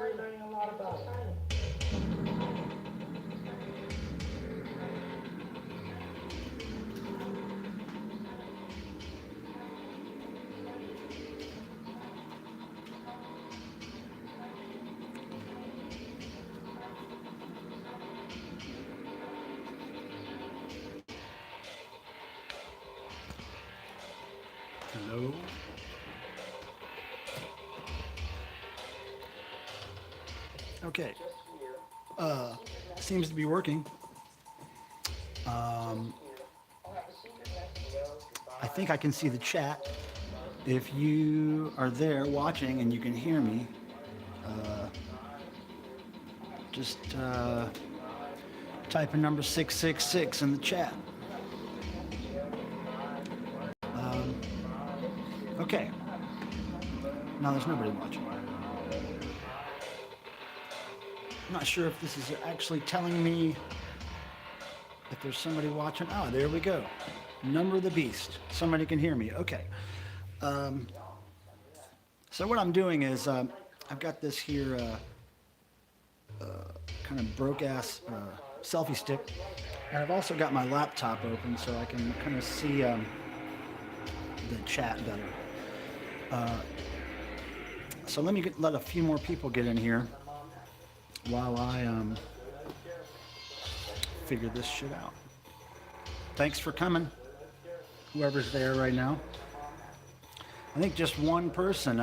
really learning a lot about silence. Hello. Okay. Seems to be working. I think I can see the chat. If you are there watching and you can hear me, just type in number 666 in the chat. Okay. No, there's nobody watching. I'm not sure if this is actually telling me if there's somebody watching. Oh, there we go. Number of the beast. Somebody can hear me. Okay. So what I'm doing is I've got this here kind of broke-ass selfie stick. And I've also got my laptop open so I can kind of see the chat better. So let me let a few more people get in here while I figure this shit out. Thanks for coming, whoever's there right now. I think just one person,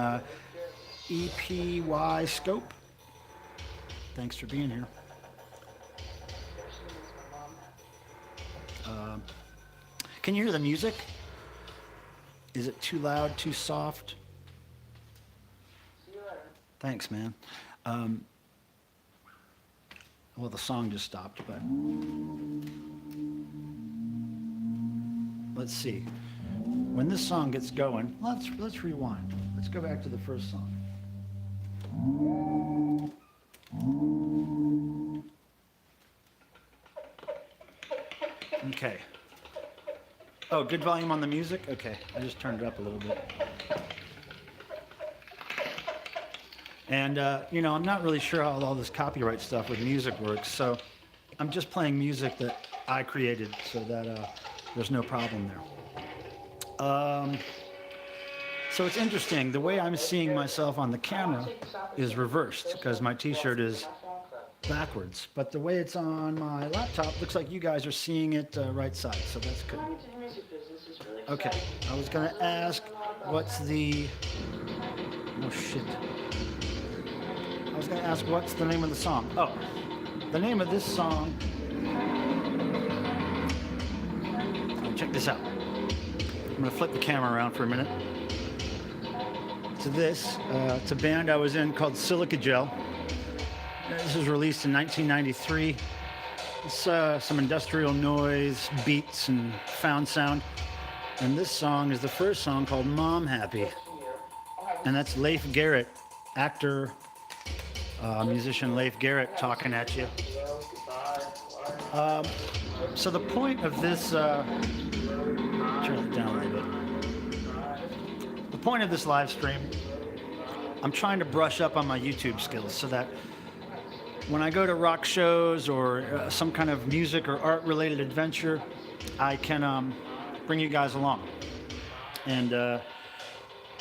EPY Scope. Thanks for being here. Can you hear the music? Is it too loud, too soft? Thanks, man. Well, the song just stopped, but let's see. When this song gets going, let's rewind. Let's go back to the first song. Okay. Oh, good volume on the music? Okay, I just turned it up a little bit. And, I'm not really sure how all this copyright stuff with music works, so I'm just playing music that I created so that there's no problem there. So it's interesting. The way I'm seeing myself on the camera is reversed because my t-shirt is backwards. But the way it's on my laptop looks like you guys are seeing it right side, so that's good. Okay, I was going to ask what's the... Oh, shit. I was going to ask what's the name of the song. Oh, the name of this song... Check this out. I'm going to flip the camera around for a minute. To this, it's a band I was in called Silica Gel. This was released in 1993. It's some industrial noise, beats, and found sound. And this song is the first song called Mom Happy. And that's Leif Garrett, actor, musician Leif Garrett talking at you. So the point of this, turn it down a little bit. The point of this live stream, I'm trying to brush up on my YouTube skills so that when I go to rock shows or some kind of music or art related adventure, I can bring you guys along. And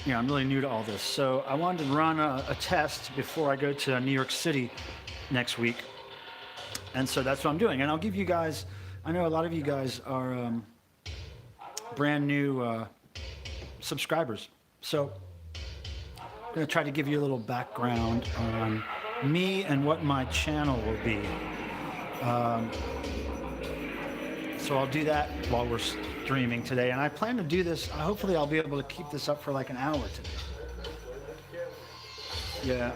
I'm really new to all this. So I wanted to run a test before I go to New York City next week. And so that's what I'm doing. And I'll give you guys, I know a lot of you guys are brand new subscribers. So I'm going to try to give you a little background on me and what my channel will be. So I'll do that while we're streaming today. And I plan to do this, hopefully I'll be able to keep this up for like an hour today. Yeah,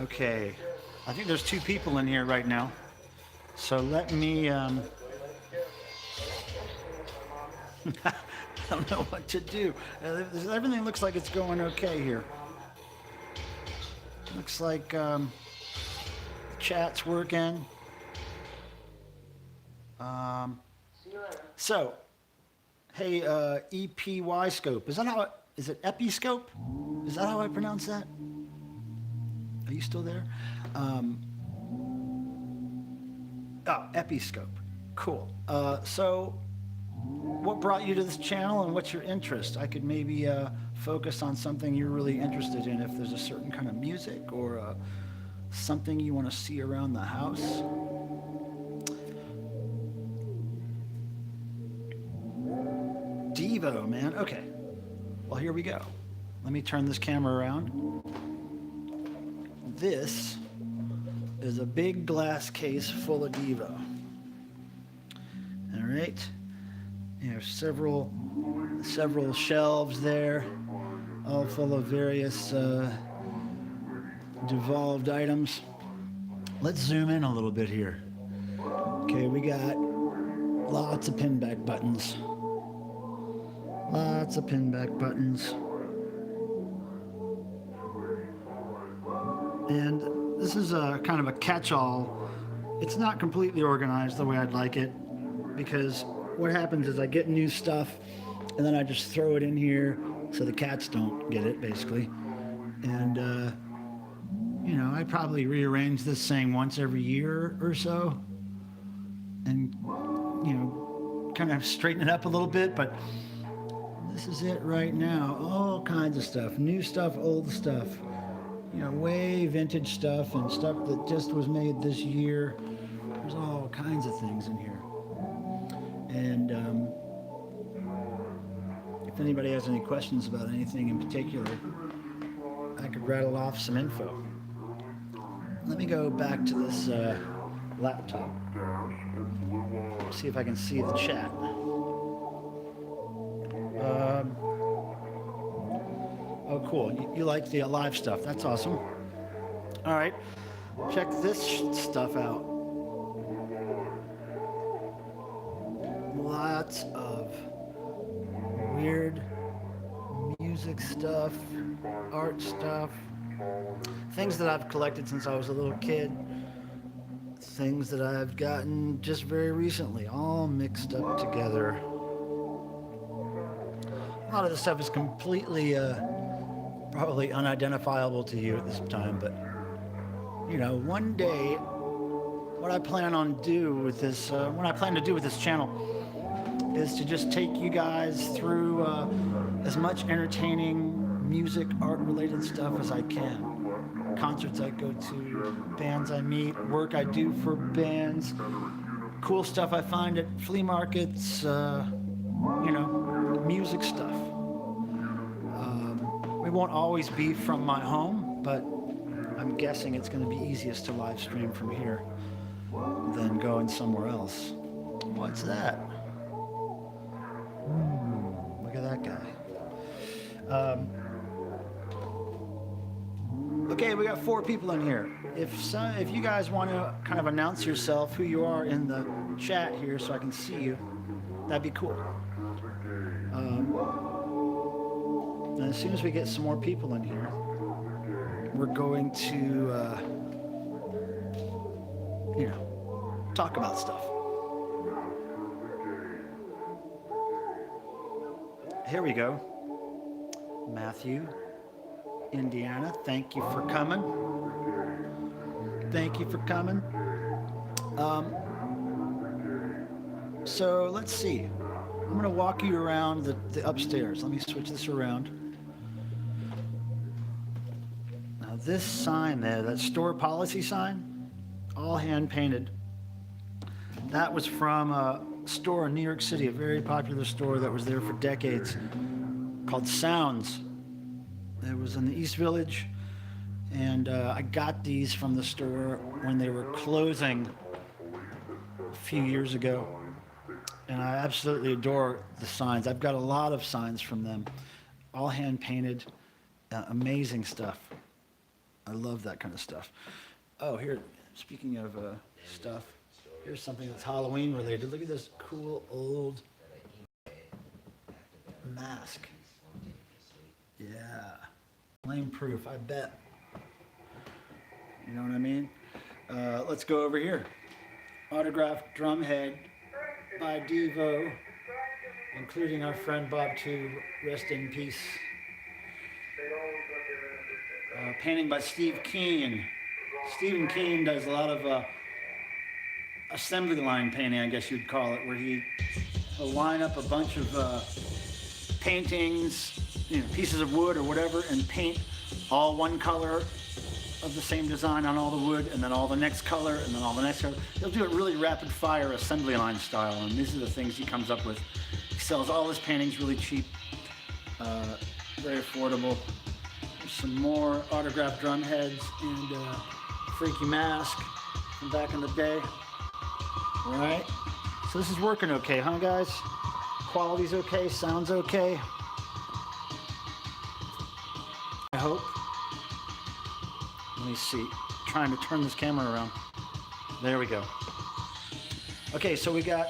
okay. I think there's 2 people in here right now. So let me, I don't know what to do. Everything looks like it's going okay here. Looks like the chat's working. So, hey, EPY Scope. Is that how is it Episcope? Is that how I pronounce that? Are you still there? Oh, Episcope. Cool. So what brought you to this channel and what's your interest? I could maybe focus on something you're really interested in, if there's a certain kind of music or something you want to see around the house. Devo, man. Okay. Well, here we go. Let me turn this camera around. This is a big glass case full of Devo. All right. You have several shelves there, all full of various devolved items. Let's zoom in a little bit here. Okay, we got lots of pinback buttons. Lots of pinback buttons. And this is a kind of a catch-all. It's not completely organized the way I'd like it, because what happens is I get new stuff and then I just throw it in here so the cats don't get it, basically. And you know, I probably rearrange this thing once every year or so and, you know, kind of straighten it up a little bit, but this is it right now. All kinds of stuff, new stuff, old stuff, you know, way vintage stuff and stuff that just was made this year. There's all kinds of things in here. And if anybody has any questions about anything in particular, I could rattle off some info. Let me go back to this laptop. See if I can see the chat. Oh, cool. You like the live stuff. That's awesome. All right. Check this stuff out. Lots of weird music stuff, art stuff, things that I've collected since I was a little kid, things that I've gotten just very recently, all mixed up together. A lot of this stuff is completely probably unidentifiable to you at this time, but you know, one day what I plan on do with this, what I plan to do with this channel is to just take you guys through as much entertaining music, art-related stuff as I can. Concerts I go to, bands I meet, work I do for bands, cool stuff I find at flea markets, you know, music stuff. It won't always be from my home, but I'm guessing it's going to be easiest to live stream from here than going somewhere else. What's that? Look at that guy. Okay, we got 4 people in here. If you guys want to kind of announce yourself, who you are in the chat here, so I can see you, that'd be cool. And as soon as we get some more people in here, we're going to, you know, talk about stuff. Here we go. Matthew, Indiana, thank you for coming. Thank you for coming. So let's see. I'm going to walk you around the upstairs. Let me switch this around. Now this sign there, that store policy sign, all hand painted. That was from a store in New York City, a very popular store that was there for decades, called Sounds. It was in the East Village, and I got these from the store when they were closing a few years ago, and I absolutely adore the signs. I've got a lot of signs from them, all hand painted, amazing stuff. I love that kind of stuff. Oh, here, speaking of stuff, here's something that's Halloween related. Look at this cool old mask. Yeah, flame proof, I bet. You know what I mean? Let's go over here. Autographed drum head by Devo, including our friend Bob too. Rest in peace. Painting by Steve Keen. Stephen Keen does a lot of assembly line painting, I guess you'd call it, where he'll line up a bunch of paintings, pieces of wood or whatever, and paint all one color of the same design on all the wood, and then all the next color, and then all the next color. He'll do it really rapid fire assembly line style, and these are the things he comes up with. He sells all his paintings really cheap, very affordable. There's some more autographed drum heads and freaky mask from back in the day. All right, so this is working okay, huh guys? Quality's okay, sound's okay. I hope. Let me see. Trying to turn this camera around. There we go. Okay, so we got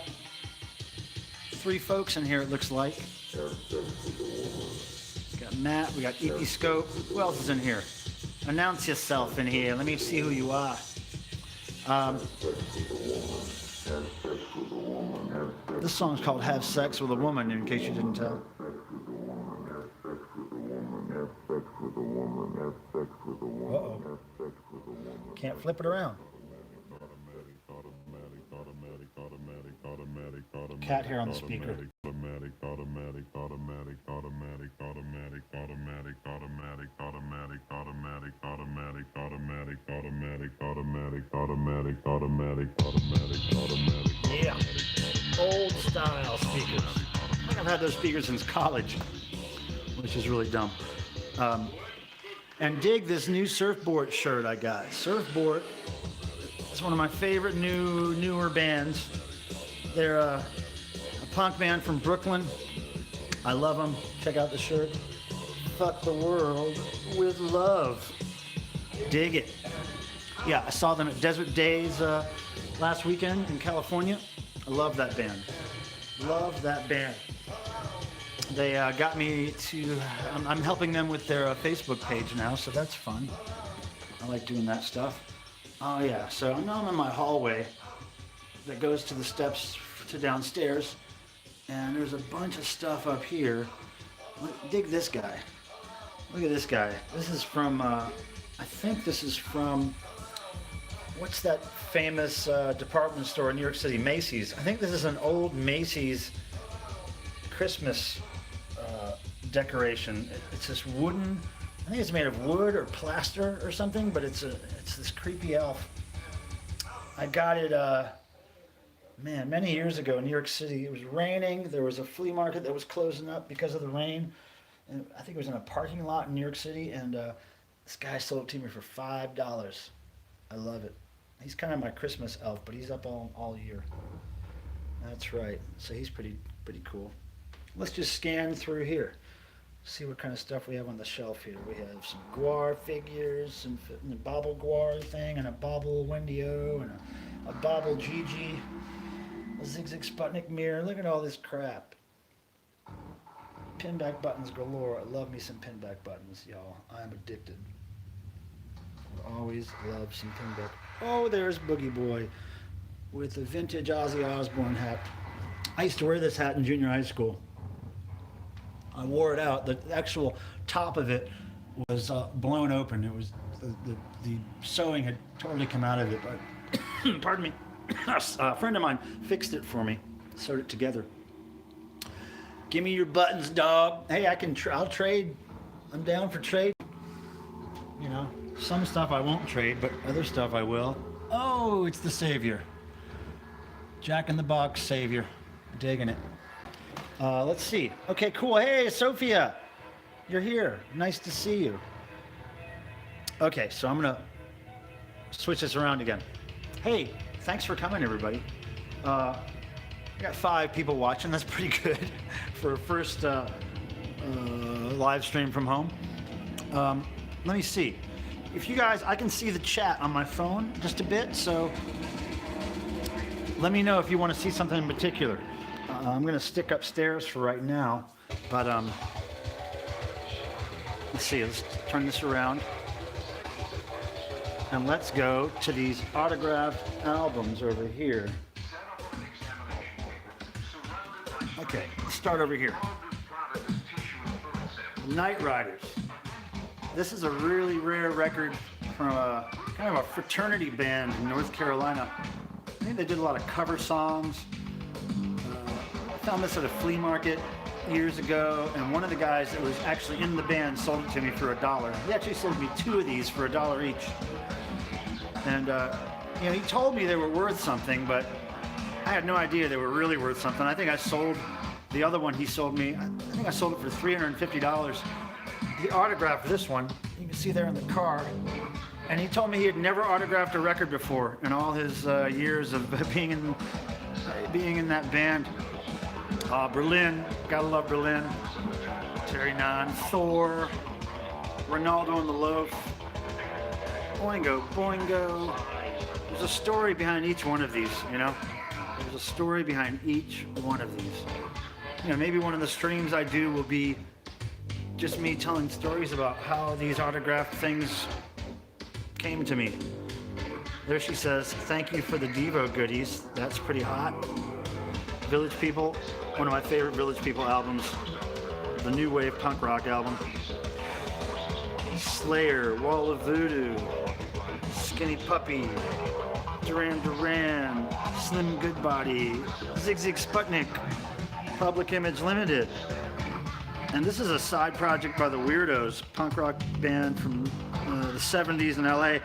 3 folks in here, it looks like. We got Matt, we got EP Scope. Who else is in here? Announce yourself in here. Let me see who you are. This song's called Have Sex with a Woman, in case you didn't tell. Uh-oh. Can't flip it around. Cat hair on the speaker. Yeah. Old style speakers. I think I've had those speakers since college, which is really dumb. And dig this new Surfboard shirt I got. Surfboard is one of my favorite newer bands. They're a punk band from Brooklyn. I love them. Check out the shirt. Fuck the world with love. Dig it. Yeah, I saw them at Desert Days last weekend in California. I love that band. Love that band. They got me to, I'm helping them with their Facebook page now, so that's fun. I like doing that stuff. Oh yeah, so now I'm in my hallway that goes to the steps to downstairs, and there's a bunch of stuff up here. Dig this guy. Look at this guy. This is from, I think this is from, what's that famous department store in New York City, Macy's. I think this is an old Macy's Christmas decoration. It's this wooden, I think it's made of wood or plaster or something, but it's this creepy elf. I got it, man, many years ago in New York City. It was raining. There was a flea market that was closing up because of the rain. And I think it was in a parking lot in New York City, and this guy sold it to me for $5. I love it. He's kind of my Christmas elf, but he's up all year. That's right. So he's pretty cool. Let's just scan through here. See what kind of stuff we have on the shelf here. We have some Guar figures, and a Bobble Guar thing, and a Bobble Wendy-O, and a Bobble Gigi, a Zig-Zig Sputnik mirror. Look at all this crap. Pinback buttons galore. I love me some pinback buttons, y'all. I'm addicted. Always love some pinback. Oh, there's Boogie Boy with a vintage Ozzy Osbourne hat. I used to wear this hat in junior high school. I wore it out. The actual top of it was blown open. It was the sewing had totally come out of it. But pardon me, a friend of mine fixed it for me, sewed it together. Give me your buttons, dog. Hey, I'll trade. I'm down for trade. You know, some stuff I won't trade, but other stuff I will. Oh, it's the Savior. Jack in the Box Savior. Digging it. Let's see. Okay, cool. Hey, Sophia, you're here. Nice to see you. Okay, so I'm gonna switch this around again. Hey, thanks for coming, everybody. I got 5 people watching. That's pretty good for a first live stream from home. Let me see. If you guys, I can see the chat on my phone just a bit, so let me know if you want to see something in particular. I'm going to stick upstairs for right now, but let's see, let's turn this around. And let's go to these autographed albums over here. Okay, let's start over here. Night Riders. This is a really rare record from a kind of a fraternity band in North Carolina. I think they did a lot of cover songs. I found this at a flea market years ago, and one of the guys that was actually in the band sold it to me for $1. He actually sold me 2 of these for $1 each. And you know, he told me they were worth something, but I had no idea they were really worth something. I think I sold the other one he sold me, I think I sold it for $350. He autographed this one, you can see there in the car, and he told me he had never autographed a record before in all his years of being in that band. Berlin, gotta love Berlin. Terry Nunn, Thor, Ronaldo and the Loaf, Boingo, Boingo. There's a story behind each one of these, you know? There's a story behind each one of these. You know, maybe one of the streams I do will be just me telling stories about how these autographed things came to me. There she says, thank you for the Devo goodies. That's pretty hot. Village People, one of my favorite Village People albums. The new wave punk rock album. Slayer, Wall of Voodoo, Skinny Puppy, Duran Duran, Slim Goodbody, Zig Zig Sputnik, Public Image Limited. And this is a side project by the Weirdos, punk rock band from the 70s in LA.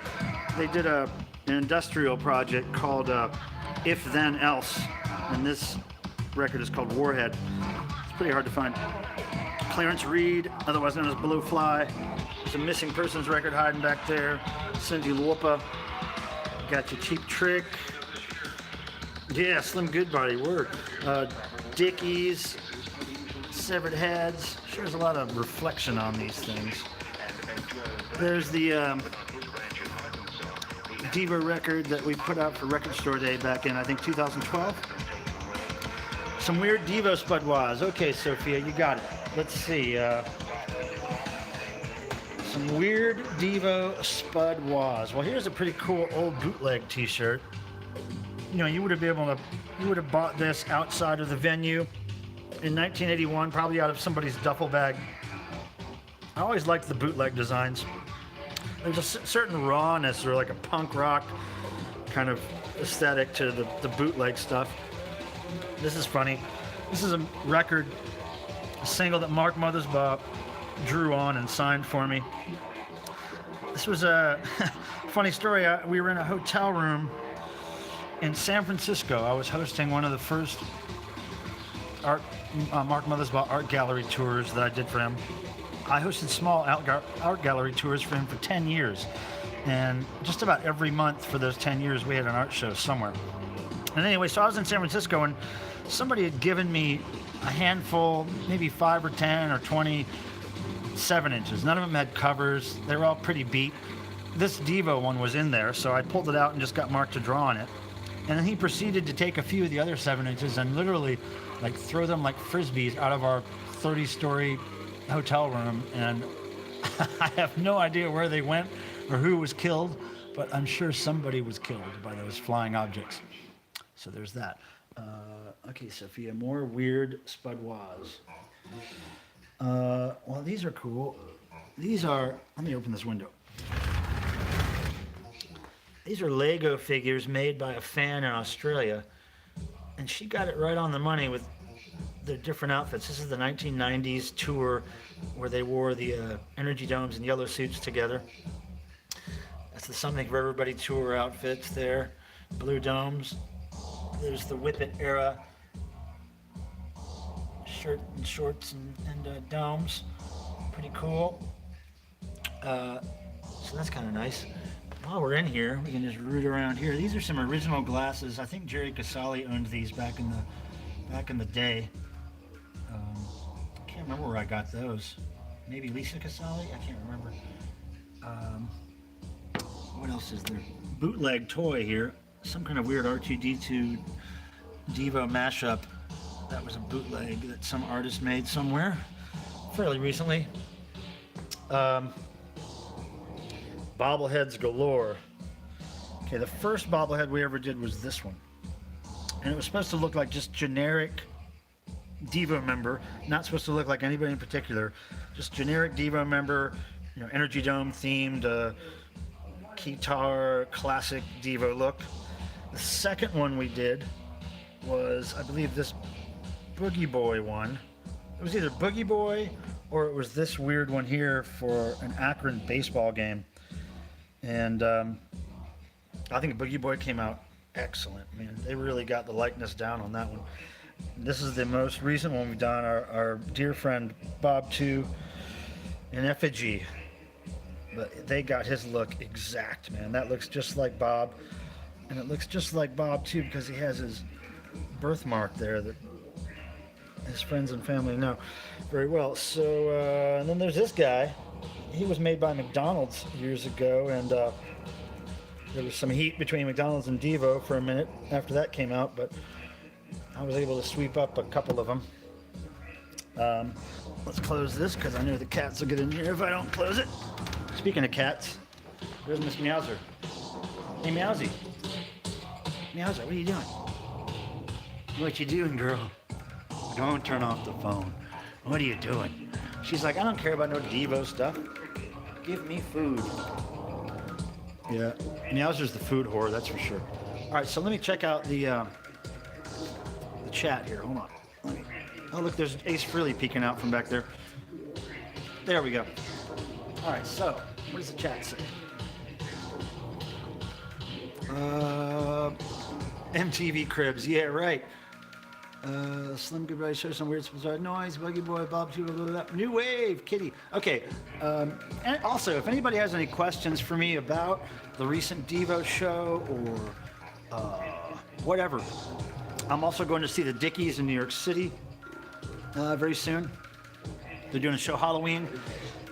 They did an industrial project called If Then Else, and this record is called Warhead. It's pretty hard to find. Clarence Reed, otherwise known as Blue Fly. There's a Missing Persons record hiding back there. Cyndi Lauper. Got your Cheap Trick. Yeah, Slim Goodbody, word. Dickies. Severed Heads. Sure, there's a lot of reflection on these things. There's the Devo record that we put out for Record Store Day back in, I think, 2012. Some weird Devo Spudwaz. Okay, Sophia, you got it. Let's see. Some weird Devo Spudwaz. Well, here's a pretty cool old bootleg T-shirt. You know, you would have bought this outside of the venue in 1981, probably out of somebody's duffel bag. I always liked the bootleg designs. There's a certain rawness or like a punk rock kind of aesthetic to the bootleg stuff. This is funny. This is a record, a single that Mark Mothersbaugh drew on and signed for me. This was a funny story. We were in a hotel room in San Francisco. I was hosting one of the first Mark Mothersbaugh art gallery tours that I did for him. I hosted small art gallery tours for him for 10 years. And just about every month for those 10 years, we had an art show somewhere. And anyway, so I was in San Francisco, and somebody had given me a handful, maybe 5 or 10 or 20 7-inches. None of them had covers. They were all pretty beat. This Devo one was in there, so I pulled it out and just got Mark to draw on it. And then he proceeded to take a few of the other 7-inches and literally like throw them like frisbees out of our 30-story hotel room. And I have no idea where they went or who was killed, but I'm sure somebody was killed by those flying objects. So there's that. Okay, Sophia, more weird Spudwaz. Well, these are cool. These are, let me open this window. These are Lego figures made by a fan in Australia, and she got it right on the money with their different outfits. This is the 1990s tour where they wore the energy domes and yellow suits together. That's the Something for Everybody tour outfits there. Blue domes. There's the Whip It era shirt and shorts and domes. Pretty cool. So that's kind of nice. While we're in here, we can just root around here. These are some original glasses. I think Jerry Casale owned these back in the day. I can't remember where I got those. Maybe Lisa Casale? I can't remember. What else is there? Bootleg toy here. Some kind of weird R2-D2 Devo mashup. That was a bootleg that some artist made somewhere fairly recently. Bobbleheads galore. Okay, the first bobblehead we ever did was this one. And it was supposed to look like just generic Devo member, not supposed to look like anybody in particular, just generic Devo member Energy Dome themed guitar classic Devo look. The second one we did was, I believe, this Boogie Boy one. It was either Boogie Boy or it was this weird one here for an Akron baseball game. And I think Boogie Boy came out excellent, man. They really got the likeness down on that one. This is the most recent one we've done. Our dear friend Bob 2 in effigy. But they got his look exact, man. That looks just like Bob. And it looks just like Bob, too, because he has his birthmark there that his friends and family know very well. So, and then there's this guy. He was made by McDonald's years ago, and there was some heat between McDonald's and Devo for a minute after that came out, but I was able to sweep up a couple of them. Let's close this because I know the cats will get in here if I don't close it. Speaking of cats, there's Miss Meowser. Hey, Meowsy. Meowser, what are you doing? What you doing, girl? Don't turn off the phone. What are you doing? She's like, I don't care about no Devo stuff. Give me food. Yeah, Meowser's the food whore, that's for sure. All right, so let me check out the chat here. Hold on. Oh, look, there's Ace Frehley peeking out from back there. There we go. All right, so what does the chat say? MTV Cribs, yeah, right. Slim Goodbye shows some weird bizarre noise. Buggy Boy, Bob, blah, blah, blah. New Wave, Kitty. Okay. And also, if anybody has any questions for me about the recent Devo show or whatever, I'm also going to see the Dickies in New York City very soon. They're doing a show Halloween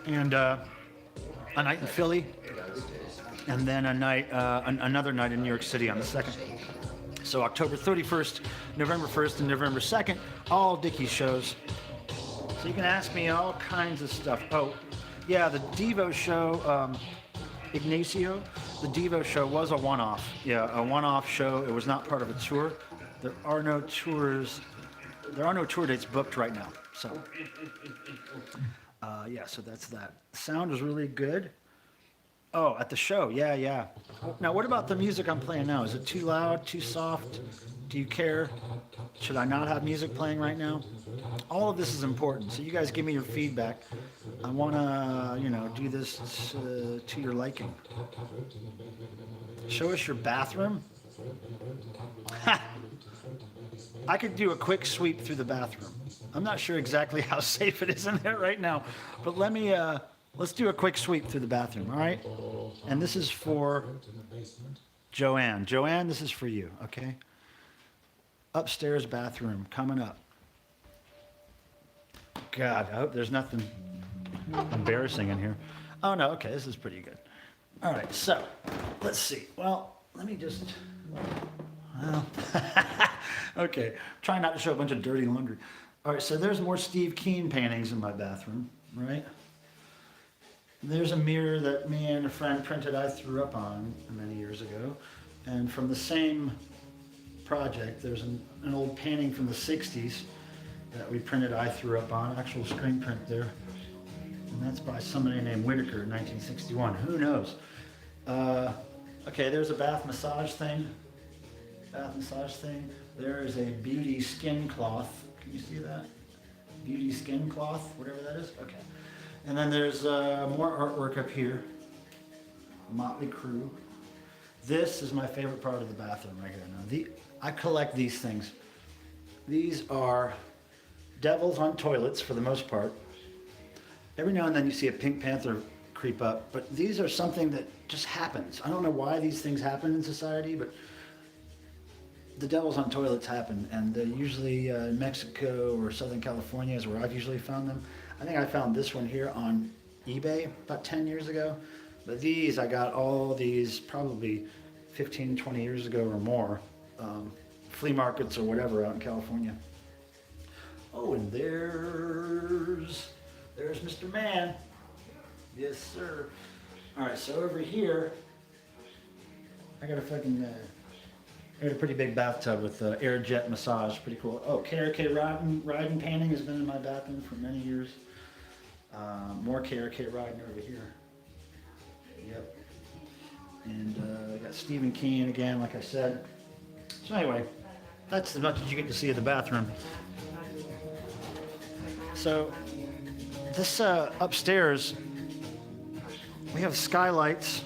and a night in Philly, and then a night, another night in New York City on the 2nd. So October 31st, November 1st, and November 2nd, all Dickies shows. So you can ask me all kinds of stuff. Oh, yeah, the Devo show, Ignacio, the Devo show was a one-off. Yeah, a one-off show. It was not part of a tour. There are no tour dates booked right now. So, yeah, so that's that. Sound is really good. Oh, at the show, yeah. Now, what about the music I'm playing now? Is it too loud, too soft? Do you care? Should I not have music playing right now? All of this is important, so you guys give me your feedback. I want to, do this to your liking. Show us your bathroom. I could do a quick sweep through the bathroom. I'm not sure exactly how safe it is in there right now, but let's do a quick sweep through the bathroom, all right? And this is for Joanne. Joanne, this is for you, okay? Upstairs bathroom coming up. God, I hope there's nothing embarrassing in here. Oh, no, okay, this is pretty good. All right, so let's see. Well, let me just... Well, okay, try not to show a bunch of dirty laundry. All right, so there's more Steve Keen paintings in my bathroom, right? There's a mirror that me and a friend printed I threw up on many years ago. And from the same project, there's an old painting from the 60s that we printed I threw up on, actual screen print there. And that's by somebody named Whitaker in 1961, who knows? Okay, there's a bath massage thing. There is a beauty skin cloth. Can you see that? Beauty skin cloth, whatever that is. Okay. And then there's more artwork up here. Motley Crue. This is my favorite part of the bathroom right here. Now, I collect these things. These are devils on toilets for the most part. Every now and then you see a Pink Panther creep up, but these are something that just happens. I don't know why these things happen in society, but the devils on toilets happen, and usually in Mexico or Southern California is where I've usually found them. I think I found this one here on eBay about 10 years ago. But these, I got all these probably 15, 20 years ago or more. Flea markets or whatever out in California. Oh, and there's Mr. Man. Yes, sir. All right, so over here, I got a pretty big bathtub with air jet massage. Pretty cool. Oh, KRK riding painting has been in my bathroom for many years. More KRK riding over here. Yep. And I got Stephen Keen again, like I said. So anyway, that's as much as you get to see of the bathroom. So this upstairs, we have skylights,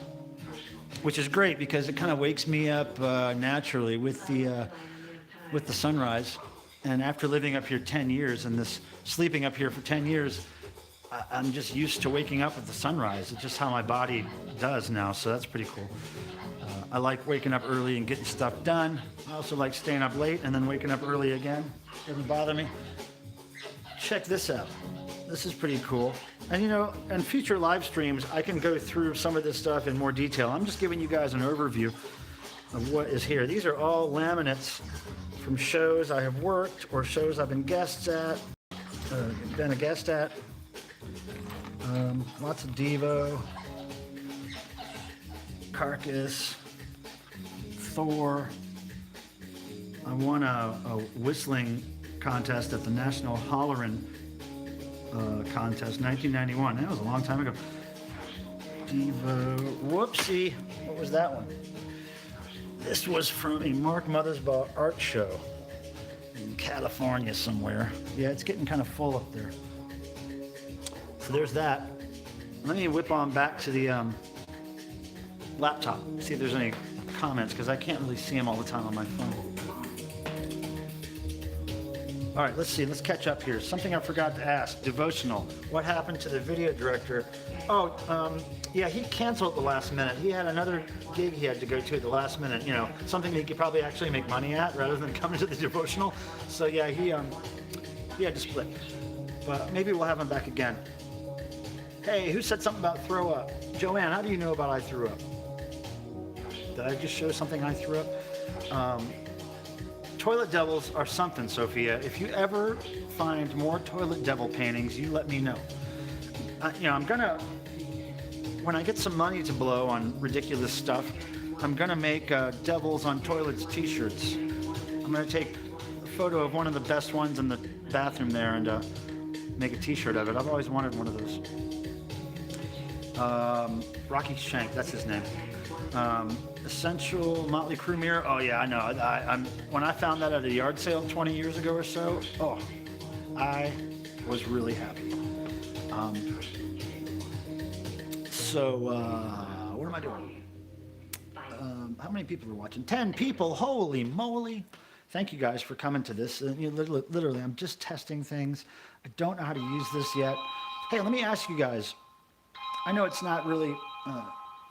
which is great because it kind of wakes me up naturally with the sunrise. And after living up here 10 years and sleeping up here for 10 years, I'm just used to waking up with the sunrise. It's just how my body does now, so that's pretty cool. I like waking up early and getting stuff done. I also like staying up late and then waking up early again. Doesn't bother me. Check this out. This is pretty cool. And you know, in future live streams, I can go through some of this stuff in more detail. I'm just giving you guys an overview of what is here. These are all laminates from shows I have worked or shows I've been a guest at. Lots of Devo, Carcass, Thor. I won a whistling contest at the National Hollerin' contest, 1991. That was a long time ago. Devo, whoopsie, what was that one? This was from a Mark Mothersbaugh art show in California somewhere. Yeah, it's getting kind of full up there. So there's that. Let me whip on back to the laptop, see if there's any comments, because I can't really see them all the time on my phone. All right, let's see. Let's catch up here. Something I forgot to ask. Devotional. What happened to the video director? Oh, yeah, he canceled at the last minute. He had another gig he had to go to at the last minute. You know, something that he could probably actually make money at rather than coming to the devotional. So yeah, he had to split. But maybe we'll have him back again. Hey, who said something about throw up? Joanne, how do you know about I threw up? Did I just show something I threw up? Toilet devils are something, Sophia. If you ever find more toilet devil paintings, you let me know. You know, I'm gonna, when I get some money to blow on ridiculous stuff, I'm gonna make devils on toilets t-shirts. I'm gonna take a photo of one of the best ones in the bathroom there and make a t-shirt of it. I've always wanted one of those. Rocky Shank, that's his name. Essential Motley Crue mirror. Oh yeah, I know. When I found that at a yard sale 20 years ago or so, oh, I was really happy. What am I doing? How many people are watching? 10 people. Holy moly! Thank you guys for coming to this. You know, literally, I'm just testing things. I don't know how to use this yet. Hey, let me ask you guys. I know it's not really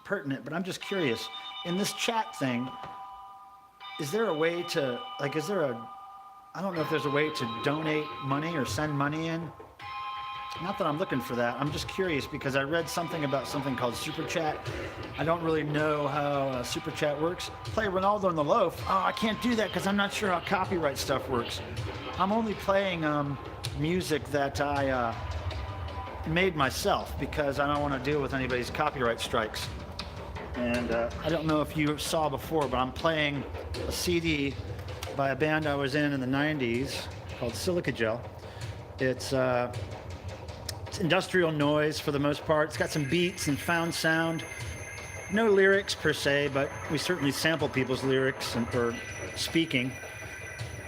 pertinent, but I'm just curious. In this chat thing, is there a way to, like, I don't know if there's a way to donate money or send money in. Not that I'm looking for that. I'm just curious because I read something about something called Super Chat. I don't really know how Super Chat works. Play Ronaldo in the Loaf. Oh, I can't do that because I'm not sure how copyright stuff works. I'm only playing music that I made myself because I don't want to deal with anybody's copyright strikes. And I don't know if you saw before, but I'm playing a CD by a band I was in the 90s called Silica Gel. It's industrial noise for the most part. It's got some beats and found sound. No lyrics per se, but we certainly sample people's lyrics or speaking.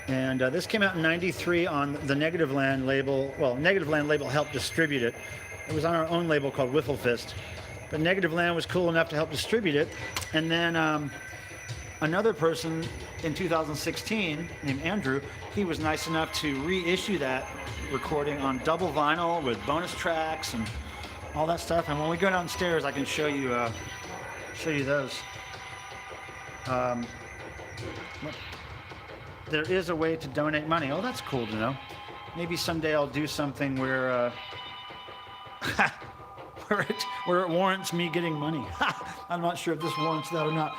And this came out in '93 on the Negative Land label. Well, Negative Land label helped distribute it. It was on our own label called Wiffle Fist. But Negative Land was cool enough to help distribute it. And then another person in 2016 named Andrew, he was nice enough to reissue that recording on double vinyl with bonus tracks and all that stuff. And when we go downstairs, I can show you those. There is a way to donate money. Oh, that's cool to know. Maybe someday I'll do something where where it warrants me getting money. I'm not sure if this warrants that or not.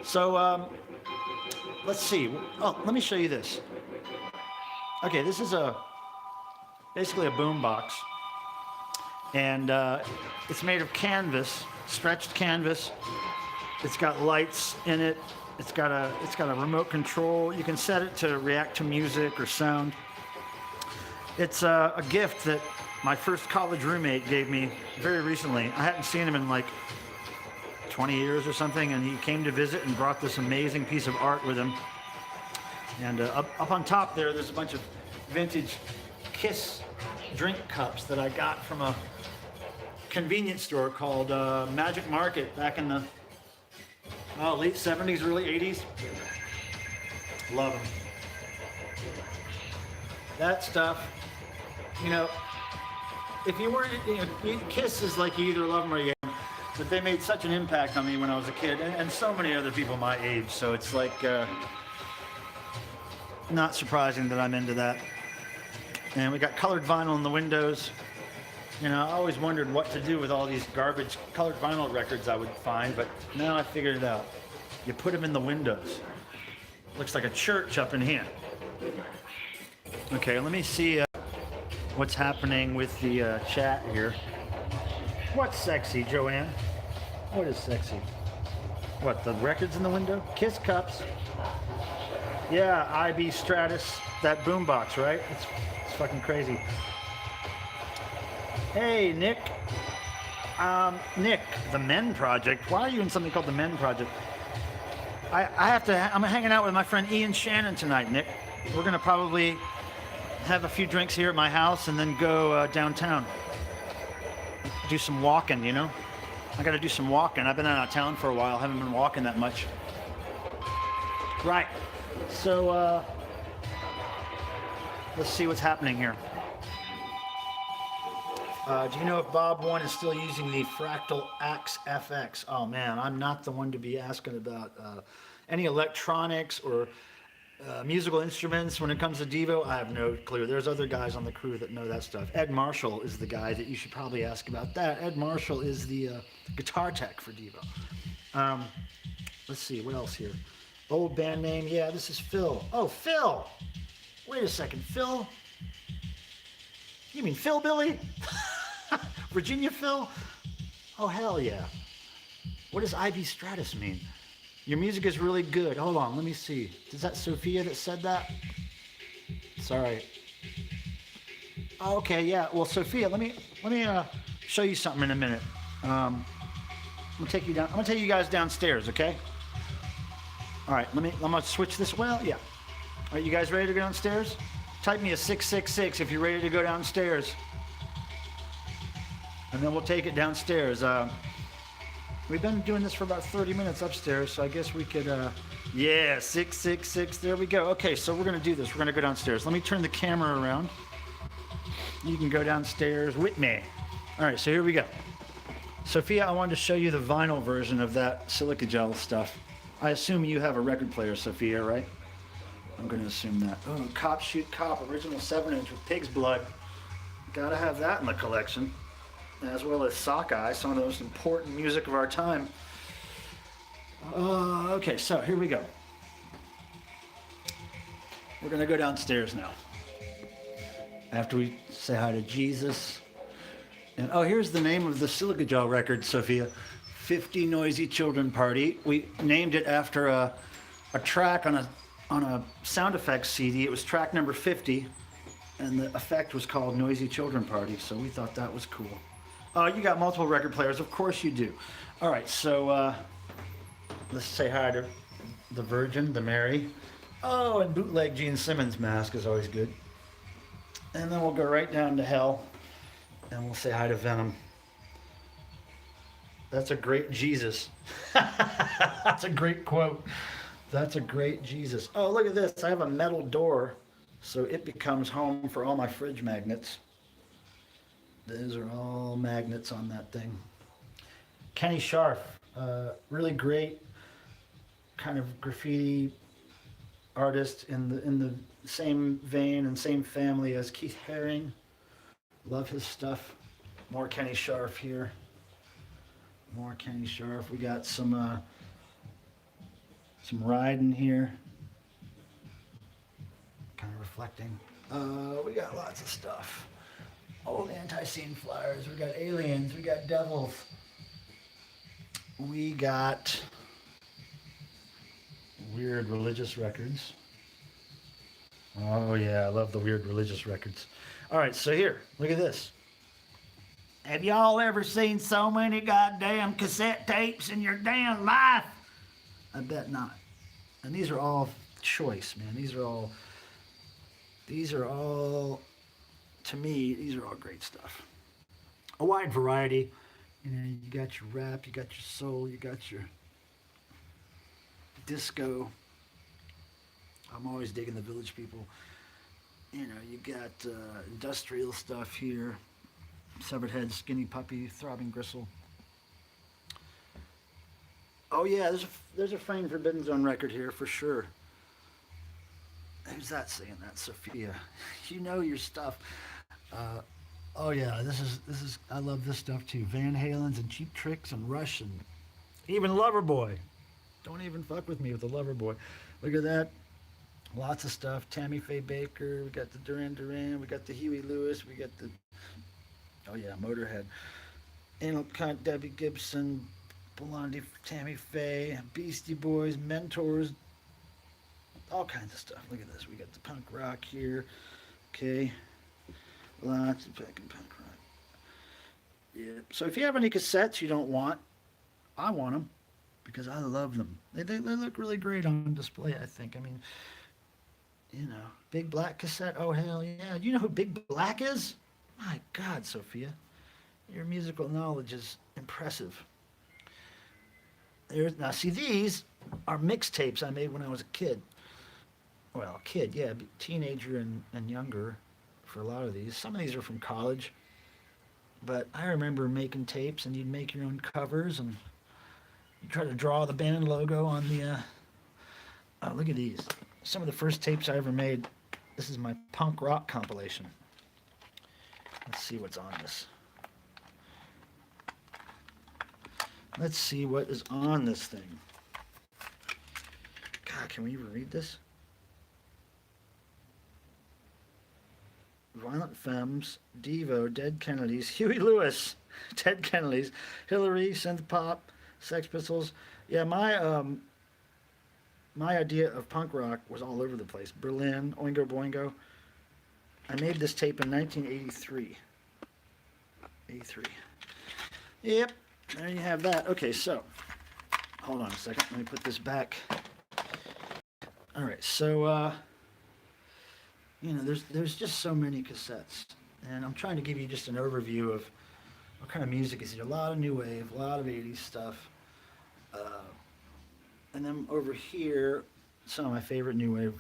So let's see. Oh, let me show you this. Okay, this is basically a boom box, and it's made of canvas, stretched canvas. It's got lights in it. It's got a remote control. You can set it to react to music or sound. It's a gift that my first college roommate gave me very recently. I hadn't seen him in like 20 years or something, and he came to visit and brought this amazing piece of art with him. And up on top there's a bunch of vintage Kiss drink cups that I got from a convenience store called Magic Market back in the late 70s, early 80s. Love them. That stuff, you know, if you weren't, you know, Kiss is like you either love them or you hate them, but they made such an impact on me when I was a kid, and so many other people my age, so it's like not surprising that I'm into that. And we got colored vinyl in the windows. You know, I always wondered what to do with all these garbage colored vinyl records I would find, but now I figured it out. You put them in the windows. Looks like a church up in here. Okay, let me see what's happening with the chat here. What's sexy, Joanne? What is sexy? What, the records in the window? Kiss cups. Yeah, IB Stratus, that boombox, right? It's fucking crazy. Hey, Nick. Nick, the Men Project. Why are you in something called the Men Project? I'm hanging out with my friend Ian Shannon tonight, Nick. We're gonna probably have a few drinks here at my house and then go downtown. Do some walking, you know? I gotta do some walking. I've been out of town for a while, haven't been walking that much. Right, so let's see what's happening here. Do you know if Bob 1 is still using the Fractal Axe FX? Oh man, I'm not the one to be asking about any electronics or musical instruments when it comes to Devo. I have no clue. There's other guys on the crew that know that stuff. Ed Marshall is the guy that you should probably ask about that. Ed Marshall is the guitar tech for Devo. Let's see, what else here? Old band name, yeah, this is Phil. Oh, Phil! Wait a second, Phil? You mean Phil Billy? Virginia Phil? Oh, hell yeah. What does IB Stratus mean? Your music is really good. Hold on, let me see. Is that Sophia that said that? Sorry. Okay, yeah. Well, Sophia, let me show you something in a minute. I'm gonna take you down. I'm gonna take you guys downstairs, okay? All right. I'm gonna switch this. Well, yeah. Are you guys ready to go downstairs? Type me a 666 if you're ready to go downstairs, and then we'll take it downstairs. We've been doing this for about 30 minutes upstairs, so I guess we could, yeah, 666, there we go. Okay, so we're gonna do this. We're gonna go downstairs. Let me turn the camera around. You can go downstairs with me. All right, so here we go. Sophia, I wanted to show you the vinyl version of that silica gel stuff. I assume you have a record player, Sophia, right? I'm gonna assume that. Oh, Cop Shoot Cop, original 7-inch with pig's blood. Gotta have that in the collection. As well as Sockeye, some of the most important music of our time. Okay, so here we go. We're gonna go downstairs now. After we say hi to Jesus. And oh, here's the name of the silica gel record, Sophia. 50 Noisy Children Party. We named it after a track on a sound effects CD. It was track number 50, and the effect was called Noisy Children Party, so we thought that was cool. You got multiple record players, of course you do. All right, so let's say hi to the Virgin, the Mary. Oh, and bootleg Gene Simmons mask is always good. And then we'll go right down to hell, and we'll say hi to Venom. That's a great Jesus. That's a great quote. That's a great Jesus. Oh, look at this. I have a metal door, so it becomes home for all my fridge magnets. Those are all magnets on that thing. Kenny Scharf, really great kind of graffiti artist in the same vein and same family as Keith Haring. Love his stuff. More Kenny Scharf here. More Kenny Scharf. We got some riding here. Kind of reflecting. We got lots of stuff. Old anti-scene flyers. We got aliens. We got devils. We got weird religious records. Oh yeah, I love the weird religious records. All right, so here, look at this. Have y'all ever seen so many goddamn cassette tapes in your damn life? I bet not. And these are all choice, man. These are all, to me, these are all great stuff. A wide variety. You know, you got your rap, you got your soul, you got your disco. I'm always digging the Village People. You know, you got industrial stuff here. Severed Head, Skinny Puppy, Throbbing Gristle. Oh yeah, there's a Frame Forbidden Zone record here for sure. Who's that saying that? Sophia. You know your stuff. Oh yeah, this is I love this stuff too. Van Halen's and Cheap Tricks and Rush and even Loverboy. Don't even fuck with me with the Loverboy. Look at that. Lots of stuff. Tammy Faye Baker. We got the Duran Duran. We got the Huey Lewis. We got the Motorhead. Anal Cunt, Debbie Gibson, Blondie, Tammy Faye, Beastie Boys, Mentors, all kinds of stuff. Look at this. We got the punk rock here. Okay. Lots of fucking punk rock. Yeah. So if you have any cassettes you don't want, I want them because I love them. They look really great on display, I think. I mean, you know, Big Black cassette. Oh, hell yeah. You know who Big Black is? My God, Sophia. Your musical knowledge is impressive. Now, see, these are mixtapes I made when I was a kid. Well, kid, yeah, teenager and younger for a lot of these. Some of these are from college. But I remember making tapes, and you'd make your own covers, and you try to draw the band logo on the... Oh, look at these. Some of the first tapes I ever made. This is my punk rock compilation. Let's see what's on this. Let's see what is on this thing. God, can we even read this? Violent Femmes, Devo, Dead Kennedys, Huey Lewis, Dead Kennedys, Hillary, Synth Pop, Sex Pistols. Yeah, my idea of punk rock was all over the place. Berlin, Oingo Boingo. I made this tape in 1983. 83. Yep, there you have that. Okay, so, hold on a second. Let me put this back. All right, so, you know, there's just so many cassettes. And I'm trying to give you just an overview of what kind of music is here. A lot of new wave, a lot of 80s stuff. And then over here, some of my favorite new wave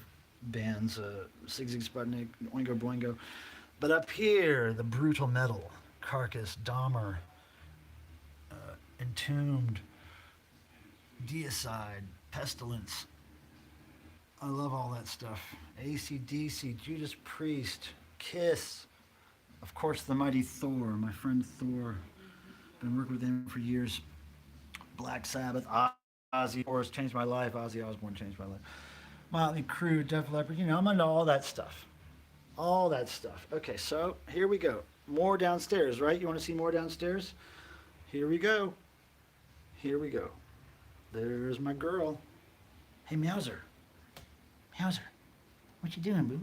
bands, Sig Zig Sputnik, Oingo Boingo. But up here, the brutal metal, Carcass, Dahmer, Entombed, Deicide, Pestilence. I love all that stuff. AC/DC, Judas Priest, Kiss, of course the mighty Thor, my friend Thor. Been working with him for years. Black Sabbath, Ozzy, of course, changed my life. Ozzy Osbourne changed my life. Motley Crue, Def Leppard, you know, I'm into all that stuff. All that stuff. Okay, so here we go. More downstairs, right? You want to see more downstairs? Here we go. Here we go. There's my girl. Hey, Meowser. Meowser. What you doing, boo?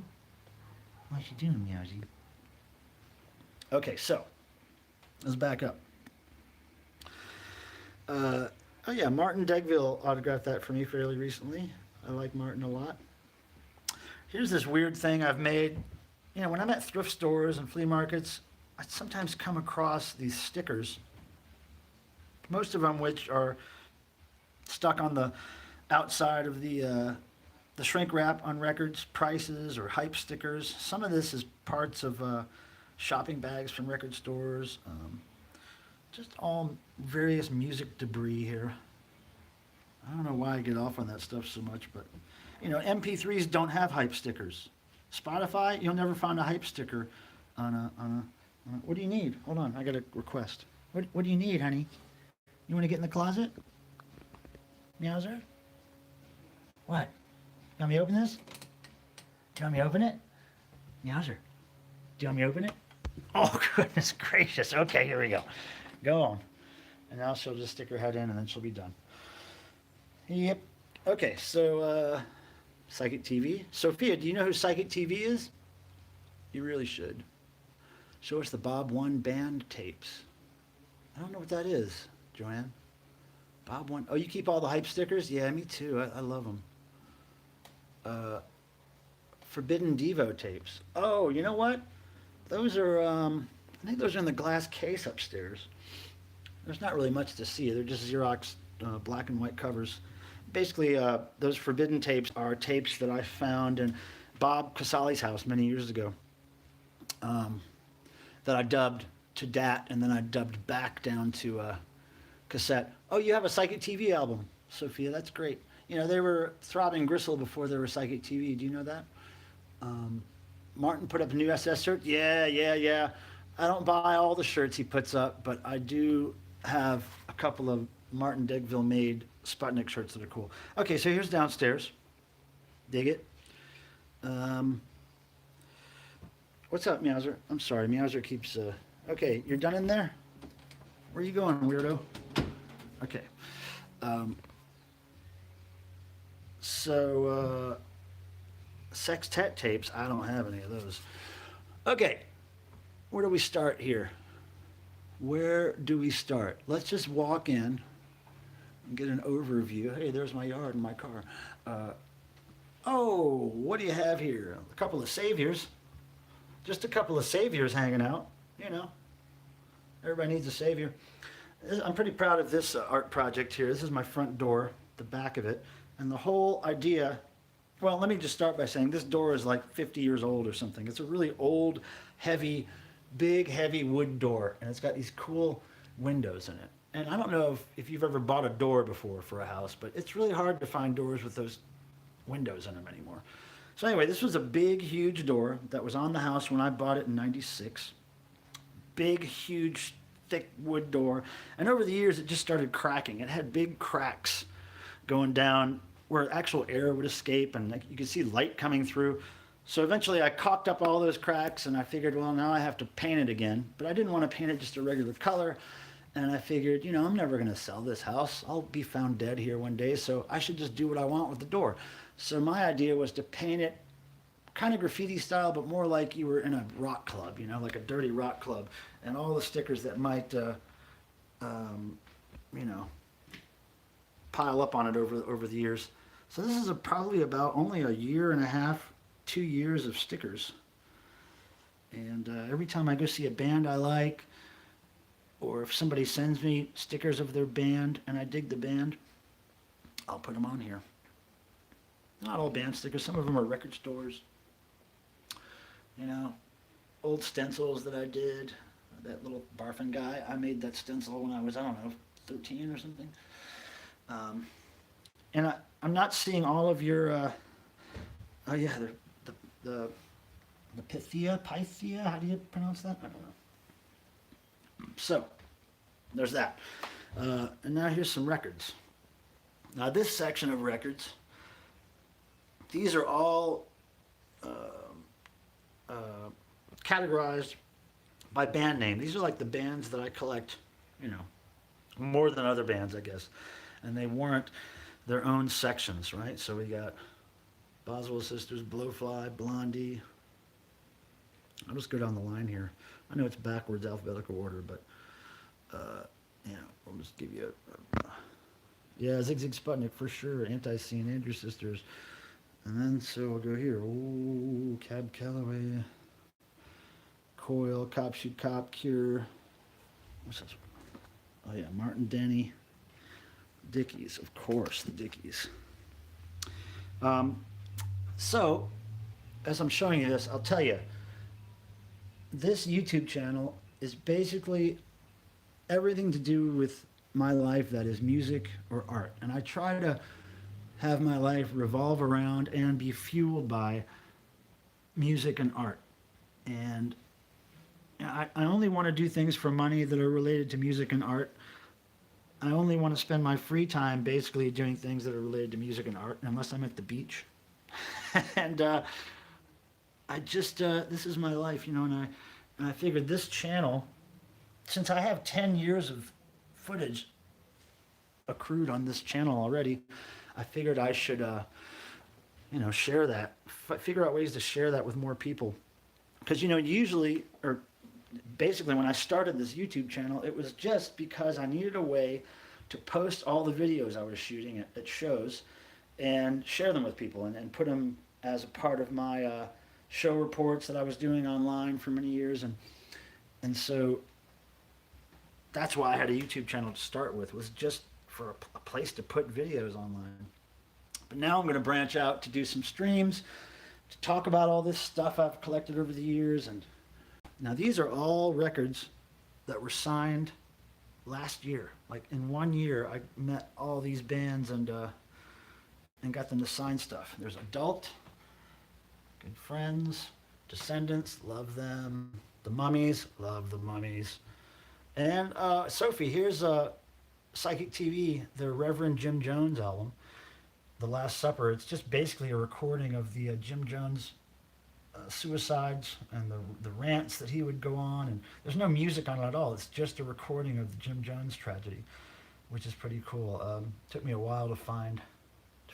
What you doing, Meowsy? Okay, so let's back up. Oh yeah, Martin Degville autographed that for me fairly recently. I like Martin a lot. Here's this weird thing I've made. You know, when I'm at thrift stores and flea markets, I sometimes come across these stickers, most of them which are stuck on the outside of the shrink wrap on records, prices or hype stickers. Some of this is parts of shopping bags from record stores. Just all various music debris here. I don't know why I get off on that stuff so much, but you know, MP3s don't have hype stickers. Spotify, you'll never find a hype sticker on a what do you need? Hold on, I got a request. What do you need, honey? You want to get in the closet? Meowser? What? You want me to open this? Do you want me to open it? Meowser. Do you want me to open it? Oh, goodness gracious. Okay, here we go. Go on. And now she'll just stick her head in and then she'll be done. Yep. Okay, so, Psychic TV. Sophia, do you know who Psychic TV is? You really should. Show us the Bob One band tapes. I don't know what that is, Joanne. Bob one. Oh, you keep all the hype stickers? Yeah, me too. I love them. Uh, Forbidden Devo tapes. Oh, you know what? Those are, I think those are in the glass case upstairs. There's not really much to see. They're just Xerox black and white covers. Basically, those forbidden tapes are tapes that I found in Bob Casale's house many years ago, um, that I dubbed to DAT, and then I dubbed back down to cassette. Oh, you have a Psychic TV album, Sophia. That's great. You know, they were Throbbing Gristle before they were Psychic TV. Do you know that? Um, Martin put up a new SS shirt. Yeah, yeah, yeah. I don't buy all the shirts he puts up, but I do have a couple of Martin Degville made Sputnik shirts that are cool. Okay, so here's downstairs. Dig it. Um, what's up, Meowser? I'm sorry, Meowser keeps. Okay, you're done in there? Where are you going, weirdo? Okay. Um, so, sextet tapes, I don't have any of those. Okay, where do we start here? Where do we start? Let's just walk in and get an overview. Hey, there's my yard and my car. Oh, what do you have here? A couple of saviors. Just a couple of saviors hanging out. You know, everybody needs a savior. I'm pretty proud of this art project here. This is my front door, the back of it. And the whole idea, well, let me just start by saying this door is like 50 years old or something. It's a really old, heavy, big, heavy wood door. And it's got these cool windows in it. And I don't know if you've ever bought a door before for a house, but it's really hard to find doors with those windows in them anymore. So anyway, this was a big, huge door that was on the house when I bought it in '96. Big, huge, thick wood door. And over the years, it just started cracking. It had big cracks going down where actual air would escape, and you could see light coming through. So eventually I caulked up all those cracks, and I figured, well, now I have to paint it again. But I didn't want to paint it just a regular color. And I figured, you know, I'm never going to sell this house. I'll be found dead here one day, so I should just do what I want with the door. So my idea was to paint it kind of graffiti style, but more like you were in a rock club, you know, like a dirty rock club. And all the stickers that might, you know, pile up on it over the years. So this is probably about only a year and a half, 2 years of stickers. And every time I go see a band I like, or if somebody sends me stickers of their band and I dig the band, I'll put them on here. Not all band stickers, some of them are record stores. You know, old stencils that I did. That little barfing guy, I made that stencil when I was, I don't know, 13 or something. And I'm not seeing all of your, oh yeah, the Pythia, how do you pronounce that? I don't know. So, there's that. And now here's some records. Now this section of records, these are all categorized by band name. These are like the bands that I collect, you know, more than other bands, I guess. And they warrant their own sections, right? So we got Boswell Sisters, Blowfly, Blondie. I'll just go down the line here. I know it's backwards alphabetical order, but yeah, we'll just give you yeah, Zig Zig Sputnik for sure, Anti-Scene, Andrew Sisters, and then so we'll go here. Oh, Cab Calloway, Coil, Cop Shoot Cop, Cure. What's this? Oh yeah, Martin Denny, Dickies, of course, the Dickies. So, as I'm showing you this, I'll tell you, this YouTube channel is basically everything to do with my life that is music or art. And I try to have my life revolve around and be fueled by music and art. And I only want to do things for money that are related to music and art. I only want to spend my free time basically doing things that are related to music and art, unless I'm at the beach. And I just, this is my life, you know, and I figured this channel, since I have 10 years of footage accrued on this channel already, I figured I should, you know, share that, figure out ways to share that with more people. Because, you know, usually, or basically when I started this YouTube channel, it was just because I needed a way to post all the videos I was shooting at shows and share them with people and put them as a part of my show reports that I was doing online for many years. And so that's why I had a YouTube channel to start with, was just for a place to put videos online. But now I'm going to branch out to do some streams, to talk about all this stuff I've collected over the years. And now these are all records that were signed last year. Like in 1 year, I met all these bands and got them to sign stuff. There's Adult, Good Friends, Descendants, love them. The Mummies, love the Mummies. And Sophie, here's Psychic TV, the Reverend Jim Jones album, The Last Supper. It's just basically a recording of the Jim Jones suicides and the rants that he would go on. And there's no music on it at all. It's just a recording of the Jim Jones tragedy, which is pretty cool. Took me a while to find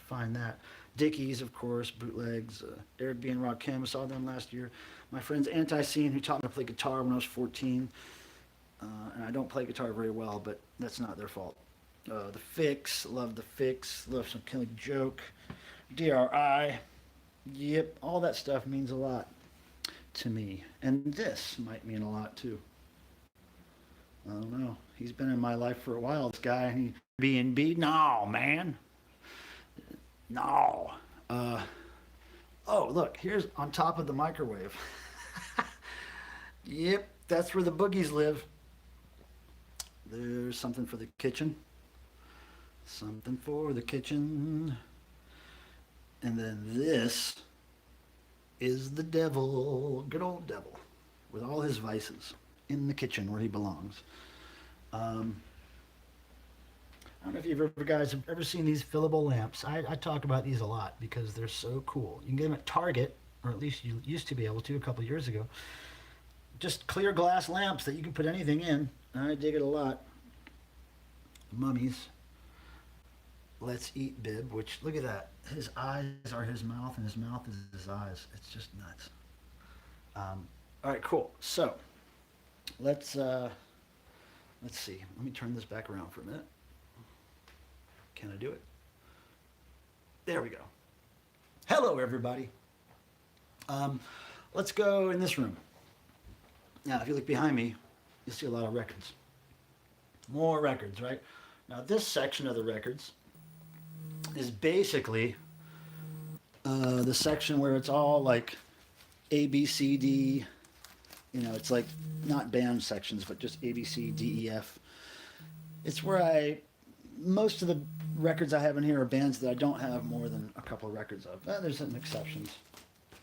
that. Dickies, of course, bootlegs, Eric B. and Rakim, saw them last year. My friends Anti-Scene, who taught me to play guitar when I was 14. And I don't play guitar very well, but that's not their fault. The Fix, love the Fix, love some Killing Joke. DRI, yep, all that stuff means a lot to me. And this might mean a lot too. I don't know. He's been in my life for a while, this guy. And he, B&B, no, man. No. Oh, look, here's on top of the microwave. Yep, that's where the boogies live. There's something for the kitchen. Something for the kitchen. And then this is the devil, good old devil, with all his vices in the kitchen where he belongs. I don't know if you've guys have ever seen these fillable lamps. I talk about these a lot because they're so cool. You can get them at Target, or at least you used to be able to a couple years ago. Just clear glass lamps that you can put anything in. I dig it a lot. Mummies. Let's Eat Bib, which, look at that. His eyes are his mouth, and his mouth is his eyes. It's just nuts. All right, cool. So, let's see. Let me turn this back around for a minute. Can I do it? There we go. Hello, everybody. Let's go in this room. Now, if you look behind me, you'll see a lot of records. More records, right? Now, this section of the records is basically the section where it's all like A, B, C, D. You know, it's like not band sections, but just A, B, C, D, E, F. It's where most of the records I have in here are bands that I don't have more than a couple of records of. There's some exceptions.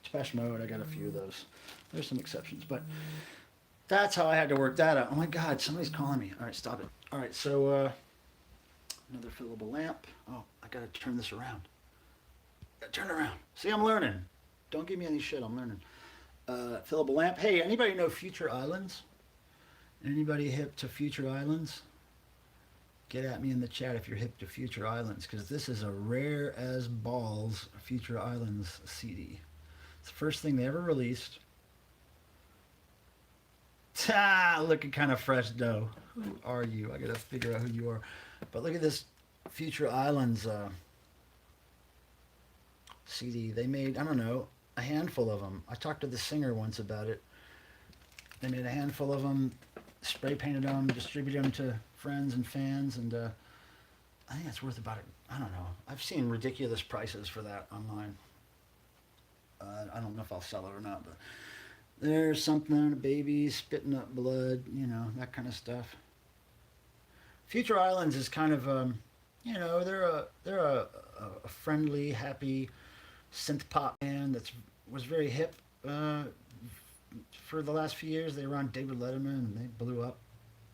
Depeche Mode, I got a few of those. There's some exceptions, but that's how I had to work that out. Oh my God, somebody's calling me. All right, stop it. All right, so another fillable lamp. Oh, I gotta turn this around. Gotta turn it around. See, I'm learning. Don't give me any shit, I'm learning. Fillable lamp. Hey, anybody know Future Islands? Anybody hip to Future Islands? Get at me in the chat if you're hip to Future Islands, because this is a rare as balls Future Islands CD. It's the first thing they ever released. Looking kind of fresh dough. Who are you? I gotta figure out who you are. But look at this Future Islands CD. They made, I don't know, a handful of them. I talked to the singer once about it. They made a handful of them, spray painted them, distributed them to friends and fans, and I think it's worth about it. I don't know. I've seen ridiculous prices for that online. I don't know if I'll sell it or not, but there's something on a baby spitting up blood, you know, that kind of stuff. Future Islands is kind of, you know, they're a friendly, happy synth pop band that was very hip for the last few years. They were on David Letterman and they blew up.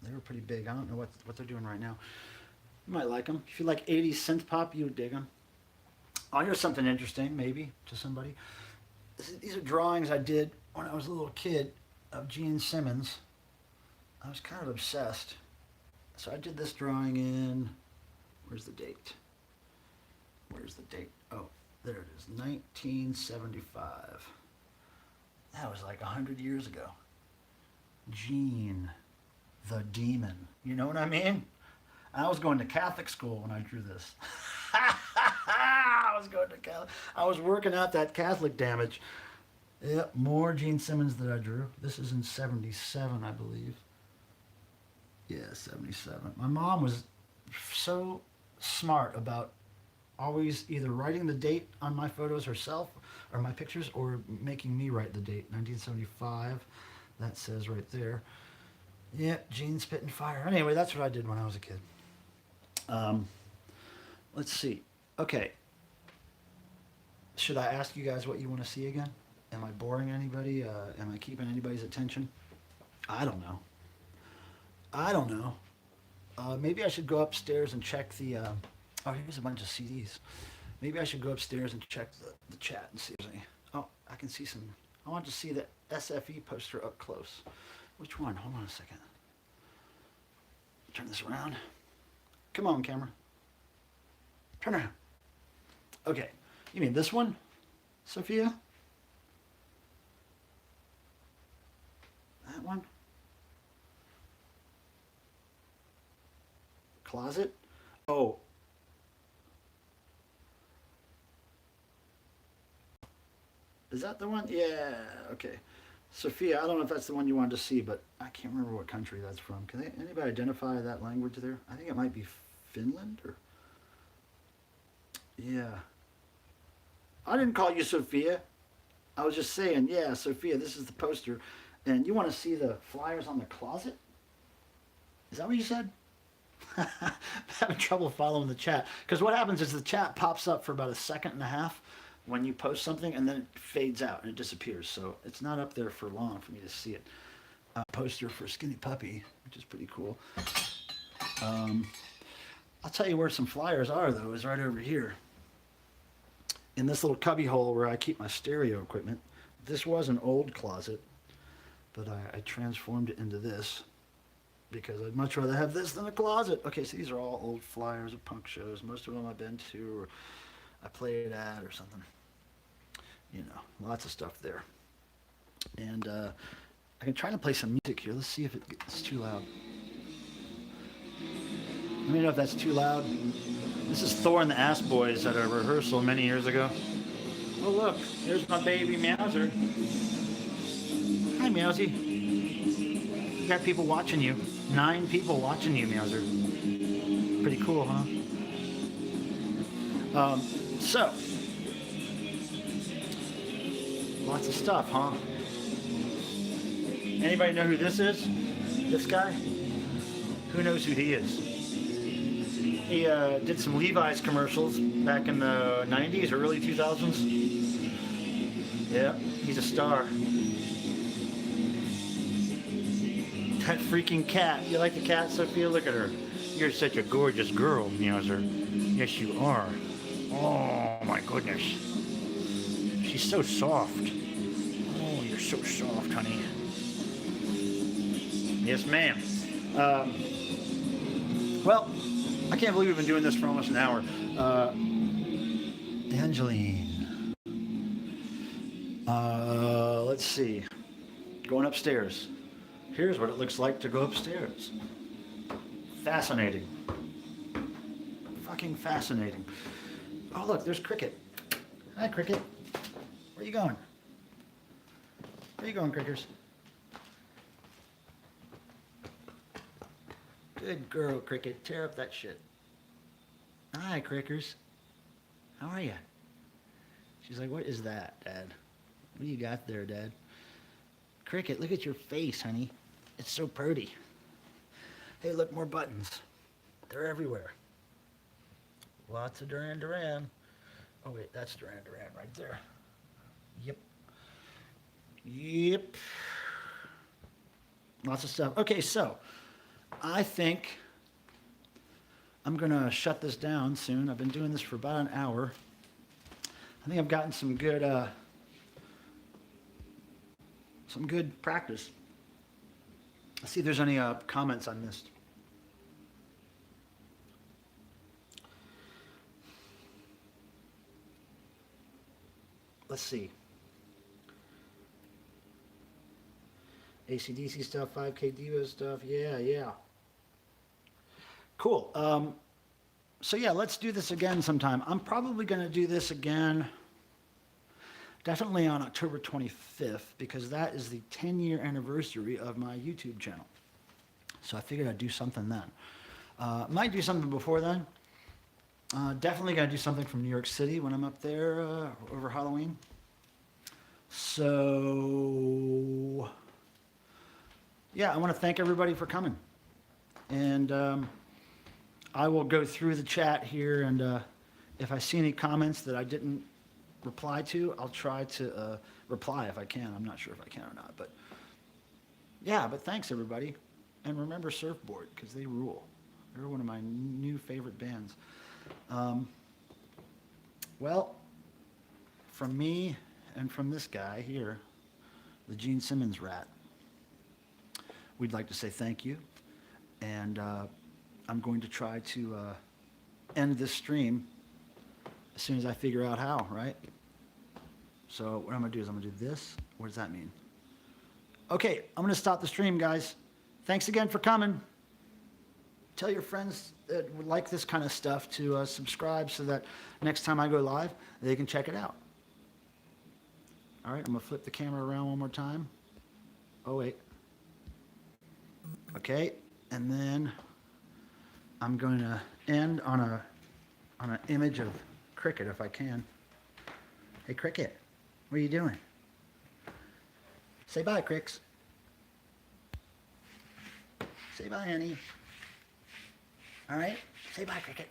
They were pretty big. I don't know what they're doing right now. You might like them. If you like 80s synth pop, you would dig them. Oh, here's something interesting, maybe, to somebody. These are drawings I did when I was a little kid of Gene Simmons. I was kind of obsessed. So I did this drawing in, where's the date? Where's the date? Oh, there it is, 1975. That was like 100 years ago. Gene, the demon. You know what I mean? I was going to Catholic school when I drew this. I was going to Catholic. I was working out that Catholic damage. Yep, more Gene Simmons that I drew. This is in 77, I believe. Yeah, 77. My mom was so smart about always either writing the date on my photos herself or my pictures or making me write the date. 1975. That says right there. Yep, Gene spitting fire. Anyway, that's what I did when I was a kid. Let's see. Okay. Should I ask you guys what you want to see again? Am I boring anybody? Am I keeping anybody's attention? I don't know. Maybe I should go upstairs and check the... oh, here's a bunch of CDs. Maybe I should go upstairs and check the chat and see if there's any... Oh, I can see some... I want to see the SFE poster up close. Which one? Hold on a second. Turn this around. Come on, camera. Turn around. Okay. You mean this one, Sophia? That one? Closet? Oh. Is that the one? Yeah, okay. Sophia, I don't know if that's the one you wanted to see, but I can't remember what country that's from. Can anybody identify that language there? I think it might be Finland or... Yeah. I didn't call you Sophia. I was just saying, yeah, Sophia, this is the poster. And you want to see the flyers on the closet? Is that what you said? I'm having trouble following the chat. Because what happens is the chat pops up for about a second and a half when you post something, and then it fades out and it disappears. So it's not up there for long for me to see it. Poster for Skinny Puppy, which is pretty cool. I'll tell you where some flyers are, though, is right over here. In this little cubby hole where I keep my stereo equipment. This was an old closet, but I transformed it into this because I'd much rather have this than a closet. Okay, so these are all old flyers of punk shows. Most of them I've been to or I played at or something. You know, lots of stuff there. And I can try to play some music here. Let's see if it's too loud. Let me know if that's too loud. This is Thor and the Ass Boys at a rehearsal many years ago. Oh look, there's my baby Meowser. Hi Meowsy. You got people watching you. 9 people watching you, Meowser. Pretty cool, huh? So, lots of stuff, huh? Anybody know who this is? This guy? Who knows who he is? He did some Levi's commercials back in the 90s or early 2000s. Yeah, he's a star. That freaking cat. You like the cat, Sophia? Look at her. You're such a gorgeous girl, Meowser. Yes, you are. Oh, my goodness. She's so soft. Oh, you're so soft, honey. Yes, ma'am. Well, I can't believe we've been doing this for almost an hour. Angeline. Let's see. Going upstairs. Here's what it looks like to go upstairs. Fascinating. Fucking fascinating. Oh, look, there's Cricket. Hi, Cricket. Where you going? Where you going, Crickers? Good girl, Cricket. Tear up that shit. Hi, Crickers. How are you? She's like, what is that, Dad? What do you got there, Dad? Cricket, look at your face, honey. It's so pretty. Hey, look, more buttons. They're everywhere. Lots of Duran Duran. Oh, wait, that's Duran Duran right there. Yep. Yep. Lots of stuff. Okay, so I think I'm going to shut this down soon. I've been doing this for about an hour. I think I've gotten some good practice. Let's see if there's any comments I missed. Let's see. AC/DC stuff, 5K Devo stuff. Yeah, yeah. Cool. So yeah, let's do this again sometime. I'm probably going to do this again definitely on October 25th because that is the 10-year anniversary of my YouTube channel. So I figured I'd do something then. Might do something before then. Definitely going to do something from New York City when I'm up there over Halloween. So yeah, I want to thank everybody for coming. And I will go through the chat here, and if I see any comments that I didn't reply to, I'll try to reply if I can. I'm not sure if I can or not, but yeah, but thanks everybody. And remember Surfboard, because they rule. They're one of my new favorite bands. Well, from me and from this guy here, the Gene Simmons rat, we'd like to say thank you. And I'm going to try to end this stream as soon as I figure out how, right? So what I'm going to do is I'm going to do this. What does that mean? Okay, I'm going to stop the stream, guys. Thanks again for coming. Tell your friends that would like this kind of stuff to subscribe so that next time I go live, they can check it out. All right, I'm going to flip the camera around one more time. Oh, wait. Okay, and then I'm going to end on an image of Cricket if I can. Hey, Cricket, what are you doing? Say bye, Cricks. Say bye, honey. All right? Say bye, Cricket.